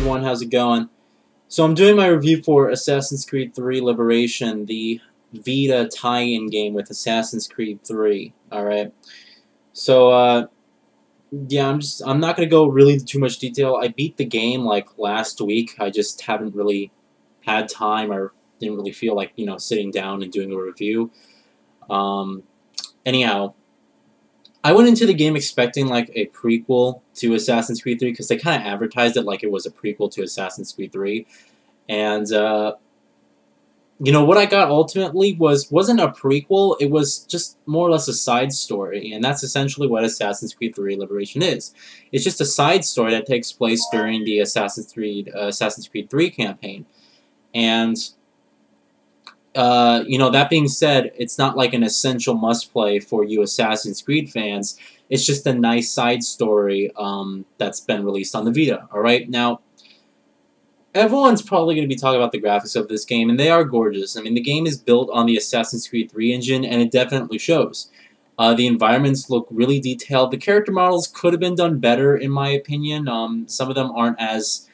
everyone, how's it going? So I'm doing my review for Assassin's Creed 3 Liberation, the Vita tie-in game with Assassin's Creed 3. Alright. So yeah, I'm not gonna go really into too much detail. I beat the game like last week. I just haven't really had time or didn't really feel like, sitting down and doing a review. Anyhow, I went into the game expecting like a prequel to Assassin's Creed 3 because they kind of advertised it like it was a prequel to Assassin's Creed 3. And, what I got ultimately wasn't a prequel, it was just more or less a side story. And that's essentially what Assassin's Creed 3 Liberation is. It's just a side story that takes place during the Assassin's Creed 3 campaign. And, that being said, it's not like an essential must-play for you Assassin's Creed fans. It's just a nice side story that's been released on the Vita, alright? Now, everyone's probably going to be talking about the graphics of this game, and they are gorgeous. I mean, the game is built on the Assassin's Creed 3 engine, and it definitely shows. The environments look really detailed. The character models could have been done better, in my opinion. Some of them aren't as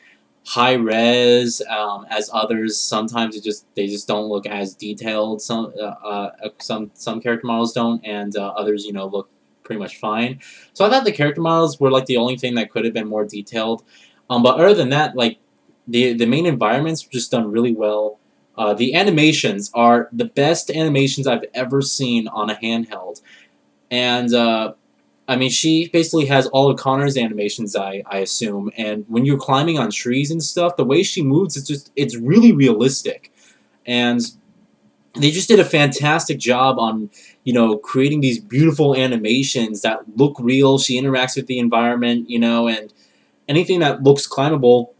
high res as others. Sometimes they just don't look as detailed. Some character models don't, and others look pretty much fine. So I thought the character models were like the only thing that could have been more detailed. But other than that, like the main environments were just done really well. The animations are the best animations I've ever seen on a handheld, and I mean, she basically has all of Connor's animations, I assume, and when you're climbing on trees and stuff, the way she moves, it's really realistic. And they just did a fantastic job on, creating these beautiful animations that look real. She interacts with the environment, and anything that looks climbable,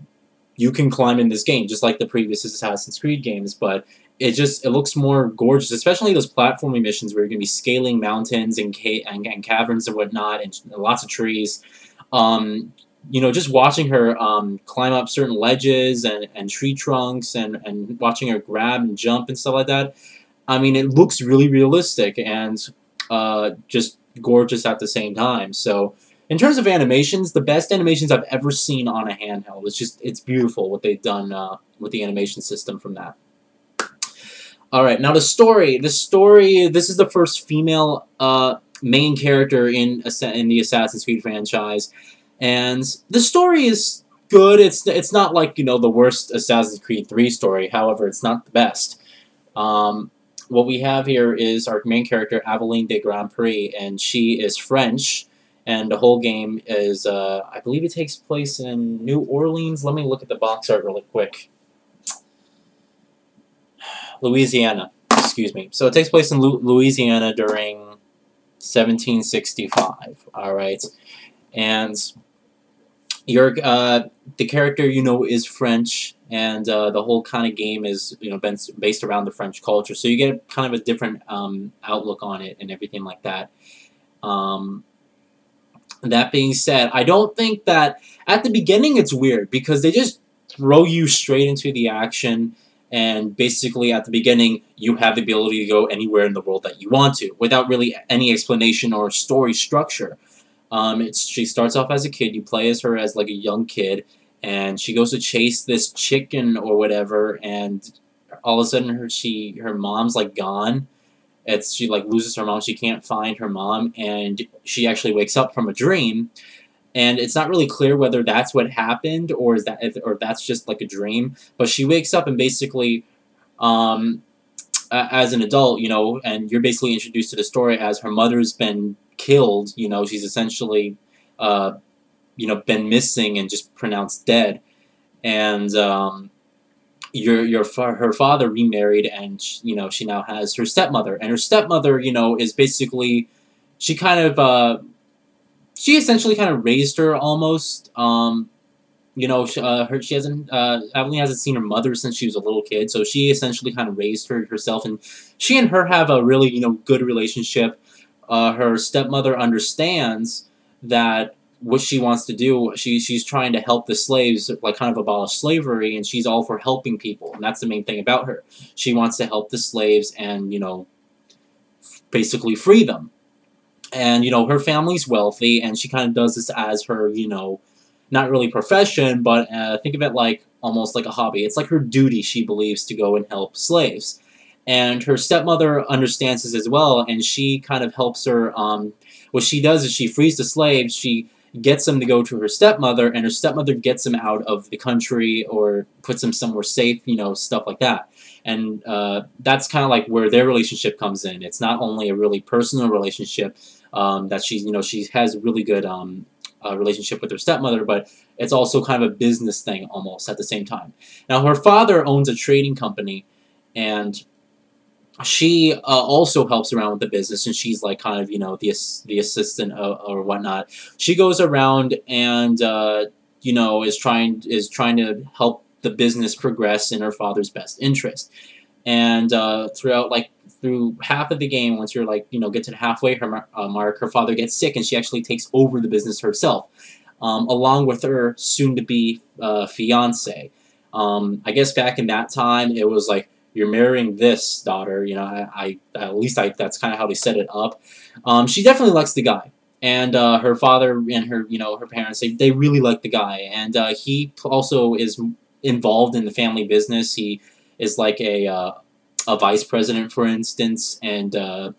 you can climb in this game, just like the previous Assassin's Creed games, but it looks more gorgeous, especially those platforming missions where you're going to be scaling mountains and caverns and whatnot, and lots of trees. Just watching her climb up certain ledges and tree trunks and watching her grab and jump and stuff like that, I mean, it looks really realistic and just gorgeous at the same time. So, in terms of animations, the best animations I've ever seen on a handheld. It's beautiful what they've done with the animation system from that. Alright, now the story. This is the first female main character in the Assassin's Creed franchise. And the story is good. It's not like, the worst Assassin's Creed 3 story. However, it's not the best. What we have here is our main character, Aveline de Grand Prix, and she is French. And the whole game is, I believe it takes place in New Orleans. Let me look at the box art really quick. Louisiana, excuse me. So it takes place in Louisiana during 1765, alright? And the character, is French, and the whole kind of game is, based around the French culture. So you get kind of a different outlook on it and everything like that. That being said, I don't think that at the beginning it's weird because they just throw you straight into the action, and basically at the beginning you have the ability to go anywhere in the world that you want to without really any explanation or story structure. She starts off as a kid, you play as her as like a young kid, and she goes to chase this chicken or whatever, and all of a sudden her mom's like gone. She like loses her mom, she can't find her mom, and she actually wakes up from a dream, and it's not really clear whether that's what happened or that's just like a dream, but she wakes up and basically as an adult, and you're basically introduced to the story as her mother's been killed, she's essentially been missing and just pronounced dead, and her father remarried, and she now has her stepmother, and her stepmother is basically she essentially kind of raised her almost. Aveline hasn't seen her mother since she was a little kid, so she essentially kind of raised her herself, and she and her have a really good relationship. Her stepmother understands that what she wants to do, she's trying to help the slaves, like kind of abolish slavery, and she's all for helping people, and that's the main thing about her. She wants to help the slaves and, basically free them. And, her family's wealthy, and she kind of does this as her, not really profession, but think of it like almost like a hobby. It's like her duty, she believes, to go and help slaves. And her stepmother understands this as well, and she kind of helps her. What she does is she frees the slaves, she gets them to go to her stepmother, and her stepmother gets them out of the country or puts them somewhere safe, stuff like that. And that's kind of like where their relationship comes in. It's not only a really personal relationship that she has a really good relationship with her stepmother, but it's also kind of a business thing almost at the same time. Now, her father owns a trading company, and she also helps around with the business, and she's like kind of the assistant or whatnot. She goes around and is trying to help the business progress in her father's best interest. And through half of the game, once you're get to the halfway mark, her father gets sick, and she actually takes over the business herself, along with her soon-to-be fiance. I guess back in that time, it was like, you're marrying this daughter, that's kind of how they set it up. She definitely likes the guy, and her father and her parents, they really like the guy, and he also is involved in the family business. He is like a vice president, for instance, and Aveline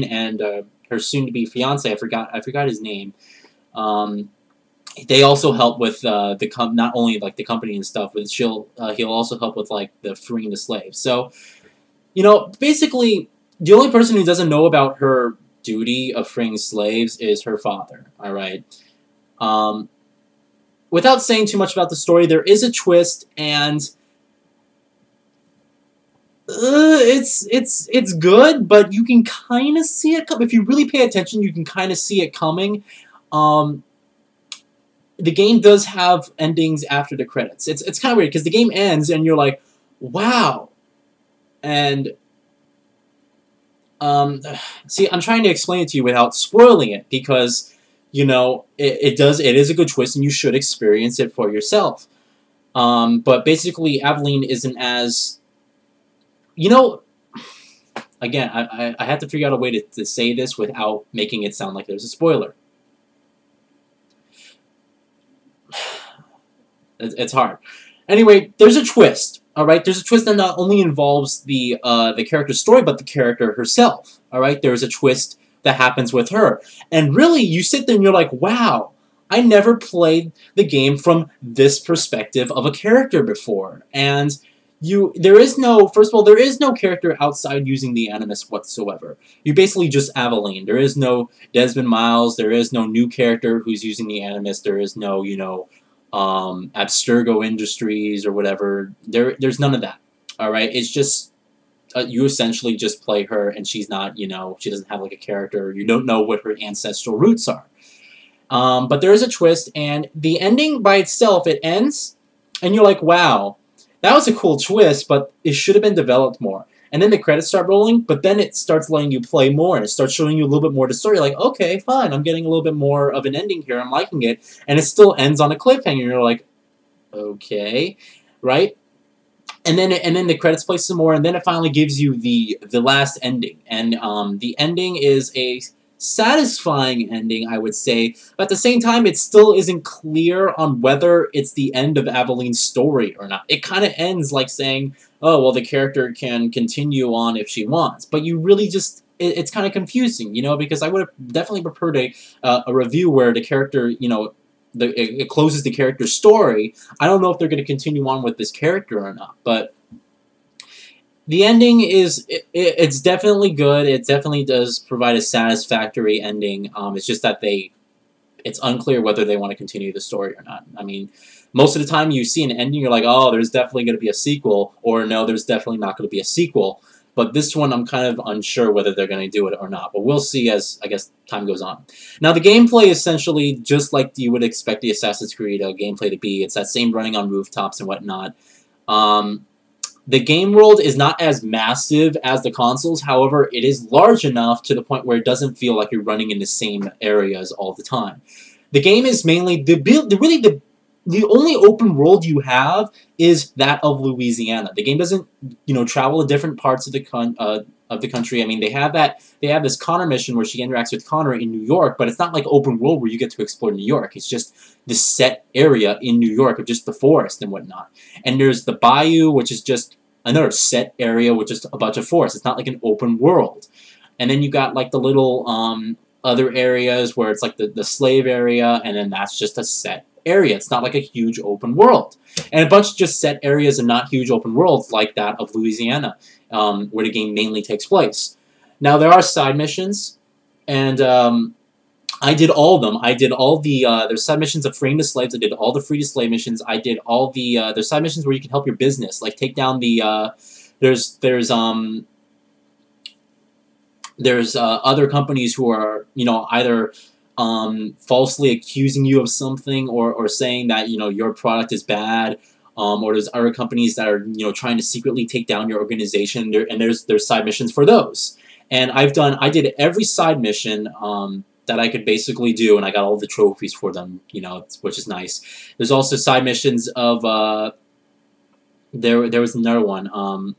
and her soon-to-be fiance, I forgot his name. They also help with not only like the company and stuff, but he'll also help with like the freeing the slaves. So, basically, the only person who doesn't know about her duty of freeing slaves is her father. All right. Without saying too much about the story, there is a twist, and it's good, but you can kind of see it come. If you really pay attention, you can kind of see it coming. The game does have endings after the credits. It's kind of weird because the game ends and you're like, wow. And see, I'm trying to explain it to you without spoiling it because it is a good twist and you should experience it for yourself. But basically, Aveline isn't as again, I have to figure out a way to say this without making it sound like there's a spoiler. It's hard. Anyway, there's a twist. All right, there's a twist that not only involves the character's story, but the character herself. All right, there's a twist that happens with her, and really, you sit there and you're like, wow, I never played the game from this perspective of a character before, and first of all, there is no character outside using the Animus whatsoever. You're basically just Aveline. There is no Desmond Miles. There is no new character who's using the Animus. There is no Abstergo Industries or whatever. There's none of that. All right, it's just you essentially just play her, and she's not, she doesn't have like a character. You don't know what her ancestral roots are. But there is a twist, and the ending by itself, it ends, and you're like, wow, that was a cool twist, but it should have been developed more. And then the credits start rolling, but then it starts letting you play more, and it starts showing you a little bit more of the story. You're like, okay, fine, I'm getting a little bit more of an ending here. I'm liking it. And it still ends on a cliffhanger. You're like, okay, right? And then the credits play some more, and then it finally gives you the last ending. And the ending is a satisfying ending, I would say, but at the same time, it still isn't clear on whether it's the end of Aveline's story or not. It kind of ends like saying, oh, well, the character can continue on if she wants, but you really just, it's kind of confusing, because I would have definitely preferred a review where the character, it closes the character's story. I don't know if they're going to continue on with this character or not, but the ending is, it's definitely good. It definitely does provide a satisfactory ending. It's just that it's unclear whether they want to continue the story or not. I mean, most of the time you see an ending, you're like, oh, there's definitely going to be a sequel, or no, there's definitely not going to be a sequel. But this one, I'm kind of unsure whether they're going to do it or not. But we'll see as, I guess, time goes on. Now, the gameplay is essentially just like you would expect the Assassin's Creed gameplay to be. It's that same running on rooftops and whatnot. The game world is not as massive as the consoles. However, it is large enough to the point where it doesn't feel like you're running in the same areas all the time. The game is mainly the only open world you have is that of Louisiana. The game doesn't, travel to different parts of of the country. I mean, they have this Connor mission where she interacts with Connor in New York, but it's not like open world where you get to explore New York. It's just this set area in New York of just the forest and whatnot. And there's the Bayou, which is just another set area with just a bunch of forest. It's not like an open world. And then you got like the little other areas where it's like the slave area, and then that's just a set area. It's not like a huge open world. And a bunch of just set areas and not huge open worlds like that of Louisiana, where the game mainly takes place. Now, there are side missions, and I did all of them. I did all the, there's side missions of freeing the slaves. I did all the free to slave missions. I did all the, there's side missions where you can help your business, like take down the, there's other companies who are, you know, either falsely accusing you of something or saying that, you know, your product is bad, or there's other companies that are, you know, trying to secretly take down your organization, and there's side missions for those. And I did every side mission that I could basically do, and I got all the trophies for them, you know, which is nice. There's also side missions of, there was another one,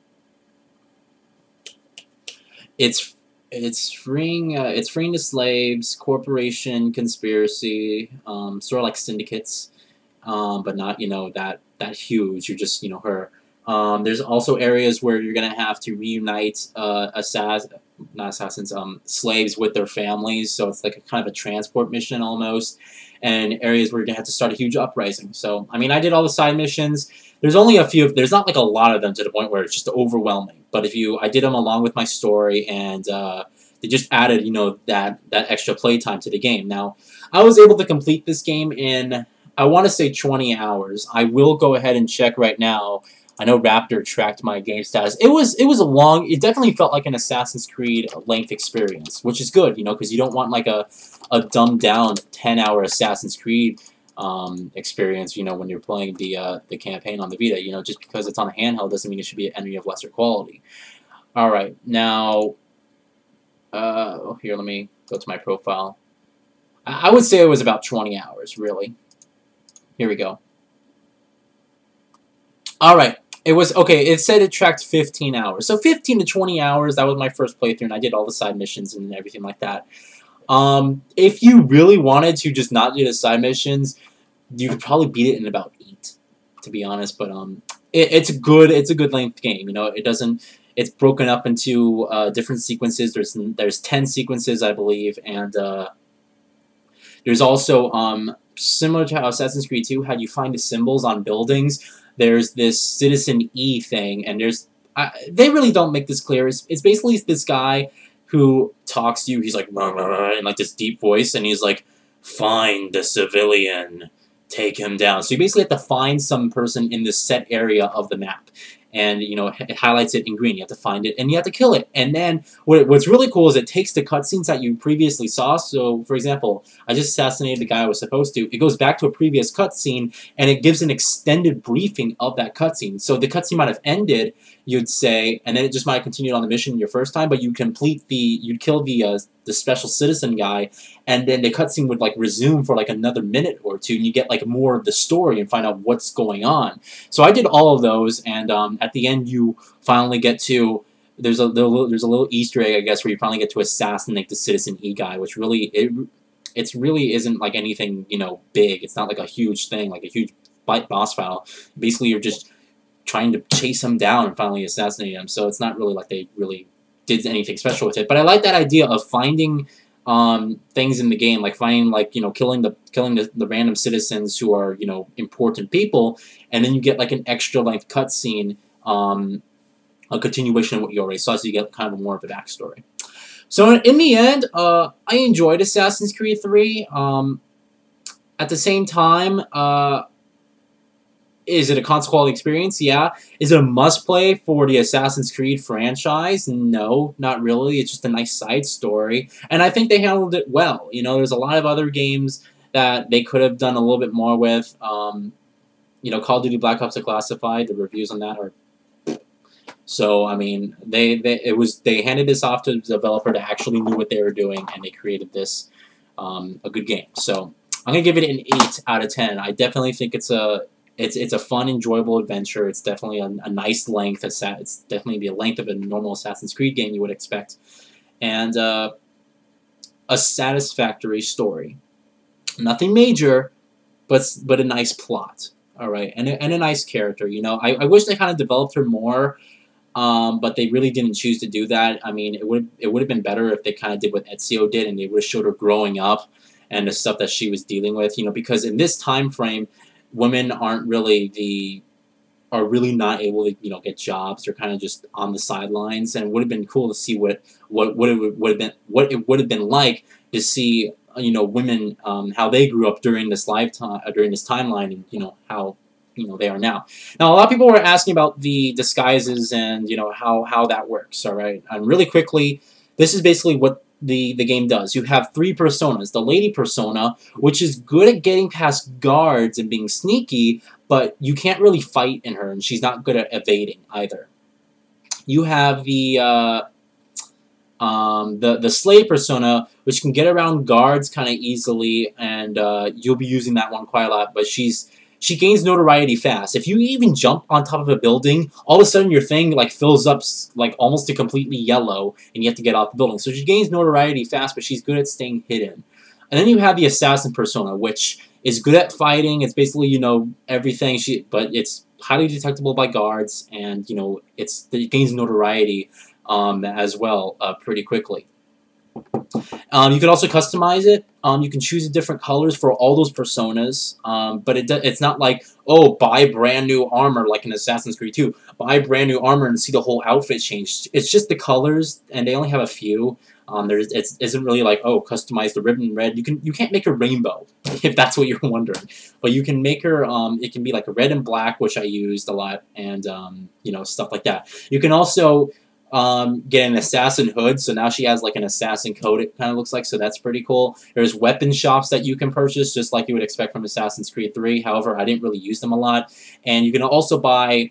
it's freeing the slaves, corporation, conspiracy, sort of like syndicates, but not, you know, that huge. You're just, you know, her. There's also areas where you're gonna have to reunite slaves with their families. So it's like a kind of a transport mission almost, and areas where you're gonna have to start a huge uprising. So I mean, I did all the side missions. There's only a few. There's not like a lot of them to the point where it's just overwhelming. But I did them along with my story, and they just added, you know, that extra playtime to the game. Now, I was able to complete this game in, I want to say 20 hours. I will go ahead and check right now. I know Raptor tracked my game status. It was a long. It definitely felt like an Assassin's Creed length experience, which is good, you know, because you don't want like a dumbed down 10-hour Assassin's Creed experience, you know, when you're playing the campaign on the Vita. You know, just because it's on a handheld doesn't mean it should be any of lesser quality. All right, now, here, let me go to my profile. I would say it was about 20 hours, really. Here we go. All right, it was okay. It said it tracked 15 hours, so 15 to 20 hours. That was my first playthrough, and I did all the side missions and everything like that. If you really wanted to just not do the side missions, you could probably beat it in about 8, to be honest. But it's a good length game. You know, it doesn't. It's broken up into different sequences. There's 10 sequences, I believe, and there's also similar to how Assassin's Creed 2, how you find the symbols on buildings. There's this Citizen E thing, and they really don't make this clear. It's basically this guy who talks to you. He's like, rah, rah, rah, in like this deep voice, and he's like, find the civilian, take him down. So you basically have to find some person in this set area of the map. And, you know, it highlights it in green. You have to find it, and you have to kill it. And then what's really cool is it takes the cutscenes that you previously saw. So, for example, I just assassinated the guy I was supposed to. It goes back to a previous cutscene, and it gives an extended briefing of that cutscene. So the cutscene might have ended, you'd say, and then it just might have continued on the mission your first time, but you'd kill the special citizen guy, and then the cutscene would like resume for like another minute or two, and you get like more of the story and find out what's going on. So I did all of those, and at the end you finally get to there's a little Easter egg, I guess, where you finally get to assassinate the Citizen E guy, which really it's really isn't like anything, you know, big. It's not like a huge thing, like a huge boss battle. Basically, you're just trying to chase him down and finally assassinate him. So it's not really like they really did anything special with it. But I like that idea of finding things in the game, like finding, like, you know, killing the random citizens who are, you know, important people, and then you get like an extra length cutscene, a continuation of what you already saw, so you get kind of more of a backstory. So in the end, I enjoyed Assassin's Creed 3. At the same time, is it a console quality experience? Yeah. Is it a must-play for the Assassin's Creed franchise? No, not really. It's just a nice side story. And I think they handled it well. You know, there's a lot of other games that they could have done a little bit more with. You know, Call of Duty Black Ops Declassified, the reviews on that are... So, I mean, they handed this off to the developer that actually knew what they were doing, and they created this, a good game. So, I'm going to give it an 8 out of 10. I definitely think it's a It's a fun, enjoyable adventure. It's definitely a nice length. It's definitely the length of a normal Assassin's Creed game you would expect, and a satisfactory story. Nothing major, but a nice plot. All right, and a nice character. You know, I wish they kind of developed her more. But they really didn't choose to do that. I mean, it would have been better if they kind of did what Ezio did, and they would have showed her growing up and the stuff that she was dealing with. You know, because in this time frame, women are really not able to get jobs. They're kind of just on the sidelines, and it would have been cool to see what it would have been like to see women how they grew up during this lifetime during this timeline, and how they are now. Now, a lot of people were asking about the disguises and how that works. All right, and really quickly, this is basically what the game does. You have 3 personas. The lady persona, which is good at getting past guards and being sneaky, but you can't really fight in her, and she's not good at evading either. You have the slave persona, which can get around guards kind of easily, and you'll be using that one quite a lot. But she gains notoriety fast. If you even jump on top of a building, all of a sudden your thing like fills up like almost to completely yellow, and you have to get off the building. So she gains notoriety fast, but she's good at staying hidden. And then you have the assassin persona, which is good at fighting. It's basically everything. But it's highly detectable by guards, and it gains notoriety as well pretty quickly. You can also customize it. You can choose different colors for all those personas, but it's not like, oh, buy brand new armor like in Assassin's Creed 2. Buy brand new armor and see the whole outfit change. It's just the colors, and they only have a few. It isn't really like, oh, customize the ribbon red. You can't make a rainbow, if that's what you're wondering. But you can make her, it can be like a red and black, which I used a lot, and stuff like that. You can also get an assassin hood, so now she has like an assassin coat, it kind of looks like, so that's pretty cool. There's weapon shops that you can purchase, just like you would expect from Assassin's Creed 3. However, I didn't really use them a lot. And you can also buy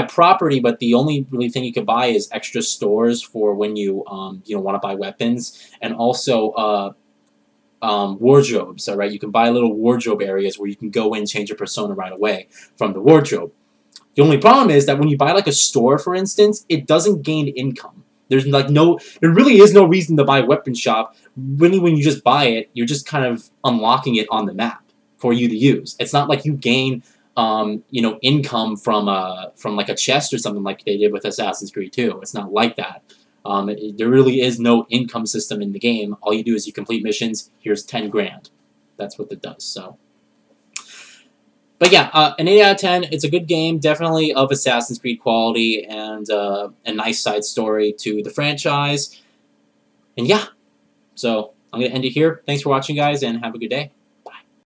property, but the only really thing you can buy is extra stores for when you want to buy weapons, and also wardrobes. All right, you can buy little wardrobe areas where you can go in, change your persona right away from the wardrobe. The only problem is that when you buy like a store, for instance, it doesn't gain income. There really is no reason to buy a weapon shop. Really, when you just buy it, you're just kind of unlocking it on the map for you to use. It's not like you gain, income from like a chest or something like they did with Assassin's Creed 2. It's not like that. There really is no income system in the game. All you do is you complete missions. Here's 10 grand. That's what it does. So. But yeah, an 8 out of 10. It's a good game, definitely of Assassin's Creed quality, and a nice side story to the franchise. And yeah, so I'm going to end it here. Thanks for watching, guys, and have a good day.